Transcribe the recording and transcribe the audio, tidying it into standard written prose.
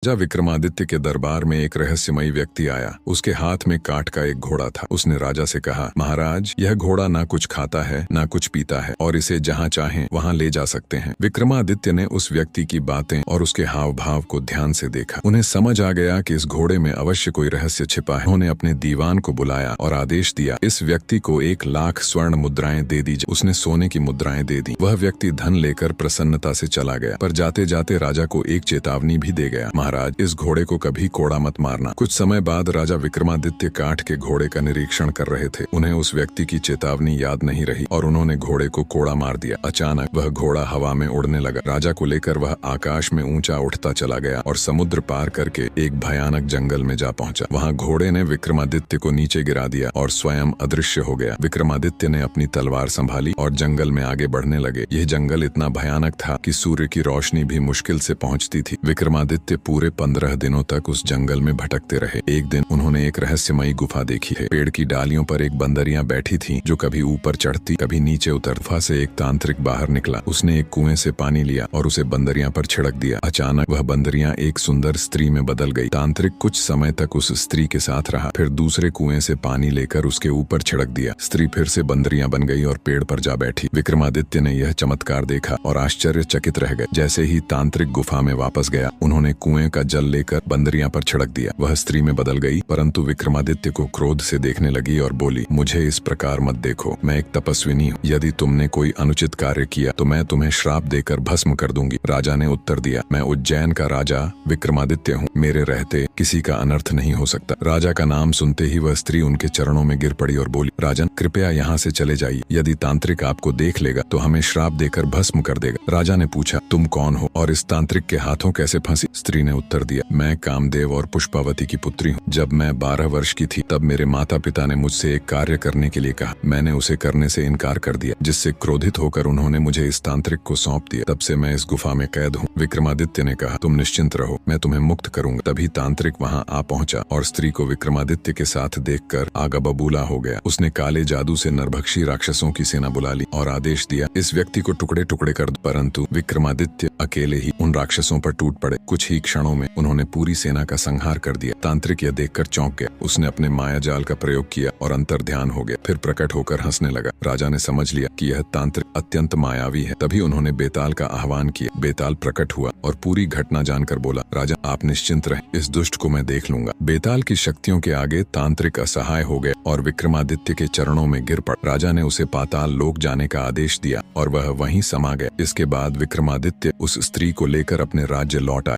राजा विक्रमादित्य के दरबार में एक रहस्यमयी व्यक्ति आया। उसके हाथ में काठ का एक घोड़ा था। उसने राजा से कहा, महाराज, यह घोड़ा ना कुछ खाता है ना कुछ पीता है और इसे जहाँ चाहें वहाँ ले जा सकते हैं। विक्रमादित्य ने उस व्यक्ति की बातें और उसके हाव भाव को ध्यान से देखा। उन्हें समझ आ गया कि इस घोड़े में अवश्य कोई रहस्य छिपा है। उन्होंने अपने दीवान को बुलाया और आदेश दिया, इस व्यक्ति को 1,00,000 स्वर्ण मुद्राएं दे दीजिए। उसने सोने की मुद्राएं दे दी। वह व्यक्ति धन लेकर प्रसन्नता से चला गया, पर जाते जाते राजा को एक चेतावनी भी दे गया, महाराज, इस घोड़े को कभी कोड़ा मत मारना। कुछ समय बाद राजा विक्रमादित्य काठ के घोड़े का निरीक्षण कर रहे थे। उन्हें उस व्यक्ति की चेतावनी याद नहीं रही और उन्होंने घोड़े को कोड़ा मार दिया। अचानक वह घोड़ा हवा में उड़ने लगा। राजा को लेकर वह आकाश में ऊंचा उठता चला गया और समुद्र पार करके एक भयानक जंगल में जा पहुंचा। वहां घोड़े ने विक्रमादित्य को नीचे गिरा दिया और स्वयं अदृश्य हो गया। विक्रमादित्य ने अपनी तलवार संभाली और जंगल में आगे बढ़ने लगे। यह जंगल इतना भयानक था कि सूर्य की रोशनी भी मुश्किल से पहुंचती थी। विक्रमादित्य पूरे 15 दिनों तक उस जंगल में भटकते रहे। एक दिन उन्होंने एक रहस्यमयी गुफा देखी है। पेड़ की डालियों पर एक बंदरियां बैठी थीं, जो कभी ऊपर चढ़ती कभी नीचे उतरती। गुफा से एक तांत्रिक बाहर निकला। उसने एक कुएं से पानी लिया और उसे बंदरियां पर छिड़क दिया। अचानक वह बंदरियां एक सुंदर स्त्री में बदल गई। तांत्रिक कुछ समय तक उस स्त्री के साथ रहा, फिर दूसरे कुएं से पानी लेकर उसके ऊपर छिड़क दिया। स्त्री फिर से बंदरियां बन गई और पेड़ पर जा बैठी। विक्रमादित्य ने यह चमत्कार देखा और आश्चर्यचकित रह गए। जैसे ही तांत्रिक गुफा में वापस गया, उन्होंने कुएं का जल लेकर बंदरियां पर छिड़क दिया। वह स्त्री में बदल गई, परंतु विक्रमादित्य को क्रोध से देखने लगी और बोली, मुझे इस प्रकार मत देखो, मैं एक तपस्विनी हूँ। यदि तुमने कोई अनुचित कार्य किया तो मैं तुम्हें श्राप देकर भस्म कर दूंगी। राजा ने उत्तर दिया, मैं उज्जैन का राजा विक्रमादित्य हूँ, मेरे रहते किसी का अनर्थ नहीं हो सकता। राजा का नाम सुनते ही वह स्त्री उनके चरणों में गिर पड़ी और बोली, राजन, कृपया यहाँ से चले जाइए। यदि तांत्रिक आपको देख लेगा तो हमें श्राप देकर भस्म कर देगा। राजा ने पूछा, तुम कौन हो और इस तांत्रिक के हाथों कैसे फंसी? स्त्री ने उत्तर दिया, मैं कामदेव और पुष्पावती की पुत्री हूँ। जब मैं 12 वर्ष की थी तब मेरे माता पिता ने मुझसे एक कार्य करने के लिए कहा। मैंने उसे करने से इनकार कर दिया, जिससे क्रोधित होकर उन्होंने मुझे इस तांत्रिक को सौंप दिया। तब से मैं इस गुफा में कैद हूँ। विक्रमादित्य ने कहा, तुम निश्चिंत रहो, मैं तुम्हें मुक्त करूंगा। तभी तांत्रिक वहाँ आ पहुंचा और स्त्री को विक्रमादित्य के साथ देखकर आगा बबूला हो गया। उसने काले जादू से नरभक्षी राक्षसों की सेना बुला ली और आदेश दिया, इस व्यक्ति को टुकड़े टुकड़े कर दो। परंतु विक्रमादित्य अकेले ही उन राक्षसों पर टूट पड़े। कुछ ही क्षणों में उन्होंने पूरी सेना का संहार कर दिया। तांत्रिक यह देखकर चौंक गया। उसने अपने माया जाल का प्रयोग किया और अंतर्ध्यान हो गया, फिर प्रकट होकर हंसने लगा। राजा ने समझ लिया कि यह तांत्रिक अत्यंत मायावी है। तभी उन्होंने बेताल का आह्वान किया। बेताल प्रकट हुआ और पूरी घटना जानकर बोला, राजा, आप निश्चिंत रहें, इस दुष्ट को मैं देख लूंगा। बेताल की शक्तियों के आगे तांत्रिक असहाय हो गए और विक्रमादित्य के चरणों में गिर पड़। राजा ने उसे पाताल लोक जाने का आदेश दिया और वह वहीं समा गया। इसके बाद विक्रमादित्य उस स्त्री को लेकर अपने राज्य लौट आए।